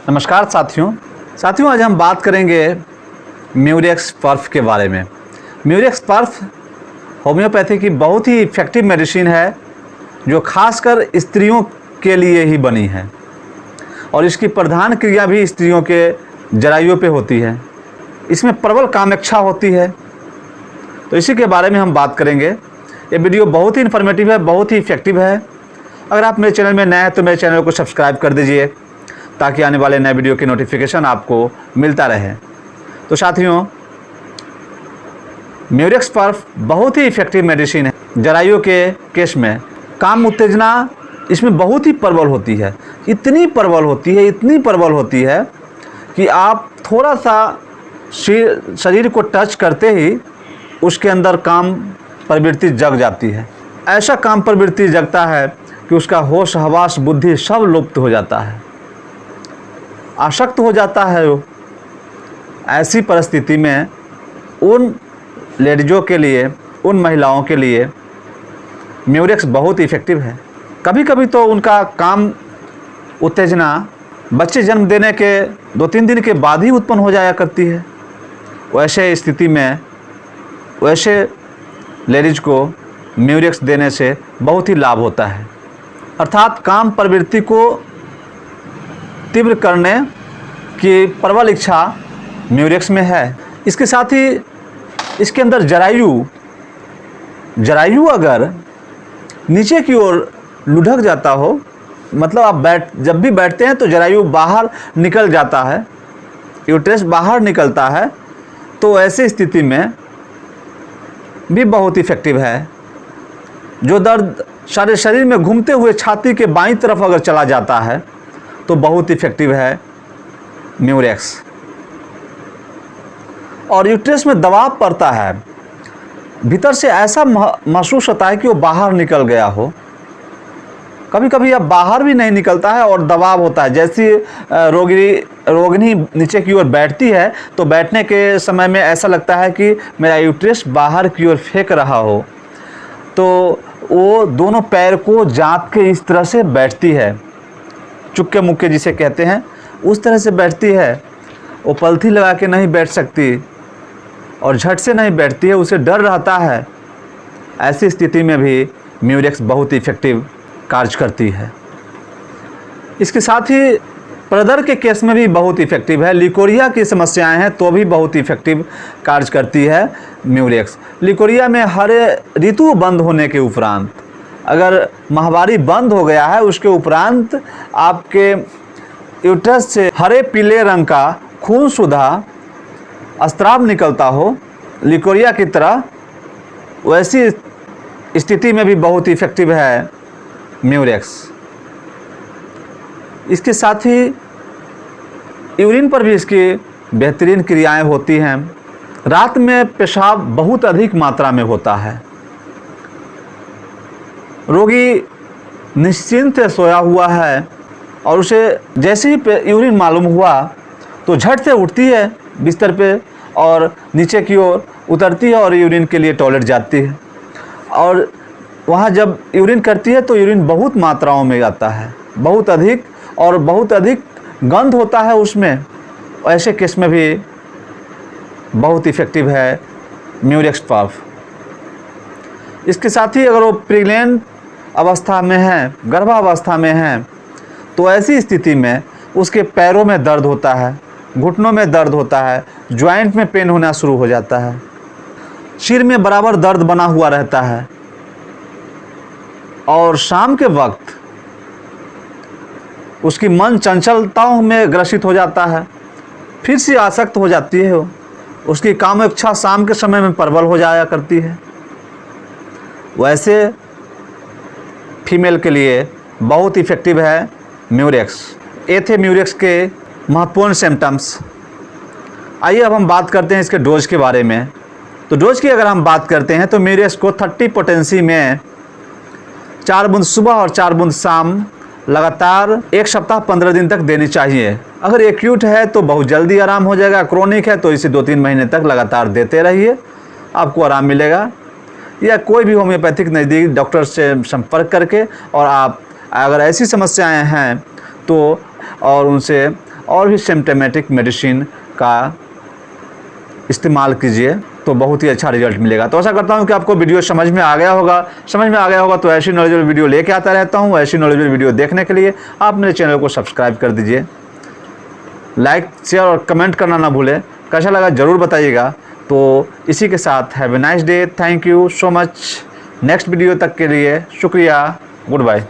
नमस्कार साथियों आज हम बात करेंगे म्यूरेक्स पर्फ के बारे में। म्यूरेक्स पर्फ होम्योपैथी की बहुत ही इफ़ेक्टिव मेडिसिन है जो खासकर स्त्रियों के लिए ही बनी है और इसकी प्रधान क्रिया भी स्त्रियों के जरायुओं पे होती है। इसमें प्रबल कामेच्छा होती है, तो इसी के बारे में हम बात करेंगे। ये वीडियो बहुत ही इन्फॉर्मेटिव है, बहुत ही इफ़ेक्टिव है। अगर आप मेरे चैनल में नए हैं तो मेरे चैनल को सब्सक्राइब कर दीजिए ताकि आने वाले नए वीडियो की नोटिफिकेशन आपको मिलता रहे। तो साथियों, म्यूरेक्स पर्फ बहुत ही इफ़ेक्टिव मेडिसिन है। जरायुओं के केस में काम उत्तेजना इसमें बहुत ही प्रबल होती है, इतनी प्रबल होती है कि आप थोड़ा सा शरीर को टच करते ही उसके अंदर काम प्रवृत्ति जग जाती है। ऐसा काम प्रवृत्ति जगता है कि उसका होश हवास बुद्धि सब लुप्त हो जाता है, आसक्त हो जाता है वो। ऐसी परिस्थिति में उन लेडीज़ों के लिए, उन महिलाओं के लिए म्यूरेक्स बहुत इफ़ेक्टिव है। कभी कभी तो उनका काम उत्तेजना बच्चे जन्म देने के 2-3 दिन के बाद ही उत्पन्न हो जाया करती है। वैसे स्थिति में वैसे लेडीज़ को म्यूरेक्स देने से बहुत ही लाभ होता है, अर्थात काम प्रवृत्ति को तीव्र करने की प्रबल इच्छा म्यूरेक्स में है। इसके साथ ही इसके अंदर जरायु अगर नीचे की ओर लुढ़क जाता हो, मतलब आप जब भी बैठते हैं तो जरायु बाहर निकल जाता है, यूट्रस बाहर निकलता है, तो ऐसी स्थिति में भी बहुत इफ़ेक्टिव है। जो दर्द सारे शरीर में घूमते हुए छाती के बाईं तरफ अगर चला जाता है तो बहुत इफ़ेक्टिव है म्यूरेक्स। और यूट्रस में दबाव पड़ता है, भीतर से ऐसा महसूस होता है कि वो बाहर निकल गया हो। कभी कभी अब बाहर भी नहीं निकलता है और दबाव होता है। जैसी रोगिणी नीचे की ओर बैठती है तो बैठने के समय में ऐसा लगता है कि मेरा यूट्रस बाहर की ओर फेंक रहा हो। तो वो दोनों पैर को जात के इस तरह से बैठती है, चुक्के मुक्के जिसे कहते हैं, उस तरह से बैठती है। वो पलथी लगा के नहीं बैठ सकती और झट से नहीं बैठती है, उसे डर रहता है। ऐसी स्थिति में भी म्यूरेक्स बहुत इफ़ेक्टिव कार्य करती है। इसके साथ ही प्रदर के केस में भी बहुत इफ़ेक्टिव है। लिकोरिया की समस्याएं हैं तो भी बहुत इफ़ेक्टिव कार्य करती है म्यूरेक्स। लिकोरिया में हर ऋतु बंद होने के उपरांत, अगर माहवारी बंद हो गया है, उसके उपरांत आपके यूट्रस से हरे पीले रंग का खून सुधा स्राव निकलता हो लिकोरिया की तरह, वैसी स्थिति में भी बहुत इफ़ेक्टिव है म्यूरेक्स। इसके साथ ही यूरिन पर भी इसकी बेहतरीन क्रियाएं होती हैं। रात में पेशाब बहुत अधिक मात्रा में होता है, रोगी निश्चिंत से सोया हुआ है और उसे जैसे ही यूरिन मालूम हुआ तो झट से उठती है बिस्तर पे और नीचे की ओर उतरती है और यूरिन के लिए टॉयलेट जाती है। और वहाँ जब यूरिन करती है तो यूरिन बहुत मात्राओं में आता है, बहुत अधिक, और बहुत अधिक गंध होता है उसमें। ऐसे केस में भी बहुत इफ़ेक्टिव है म्यूरेक्स पर्फ। इसके साथ ही अगर वो प्रेग्नेंट अवस्था में है, गर्भावस्था में है, तो ऐसी स्थिति में उसके पैरों में दर्द होता है, घुटनों में दर्द होता है, जॉइंट में पेन होना शुरू हो जाता है, सिर में बराबर दर्द बना हुआ रहता है और शाम के वक्त उसकी मन चंचलताओं में ग्रसित हो जाता है, फिर से आसक्त हो जाती है वो। उसकी कामेच्छा शाम के समय में प्रबल हो जाया करती है। वैसे फीमेल के लिए बहुत इफ़ेक्टिव है म्यूरेक्स। ये थे म्यूरेक्स के महत्वपूर्ण सिम्टम्स। आइए अब हम बात करते हैं इसके डोज के बारे में। तो डोज की अगर हम बात करते हैं तो म्यूरेक्स को 30 पोटेंसी में 4 बूंद सुबह और 4 बूंद शाम लगातार 1 सप्ताह 15 दिन तक देनी चाहिए। अगर एक्यूट है तो बहुत जल्दी आराम हो जाएगा, क्रोनिक है तो इसे 2-3 महीने तक लगातार देते रहिए, आपको आराम मिलेगा। या कोई भी होम्योपैथिक नज़दीक डॉक्टर से संपर्क करके, और आप अगर ऐसी समस्याएं हैं तो और उनसे और भी सिम्टोमेटिक मेडिसिन का इस्तेमाल कीजिए तो बहुत ही अच्छा रिजल्ट मिलेगा। तो आशा करता हूँ कि आपको वीडियो समझ में आ गया होगा। तो ऐसी नॉलेजेबल वीडियो लेके आता रहता हूँ। ऐसी नॉलेजेबल वीडियो देखने के लिए आप मेरे चैनल को सब्सक्राइब कर दीजिए। लाइक, शेयर और कमेंट करना ना भूलें। कैसा लगा ज़रूर बताइएगा। तो इसी के साथ have a nice day. Thank you so much. Next video तक के लिए शुक्रिया। Good bye.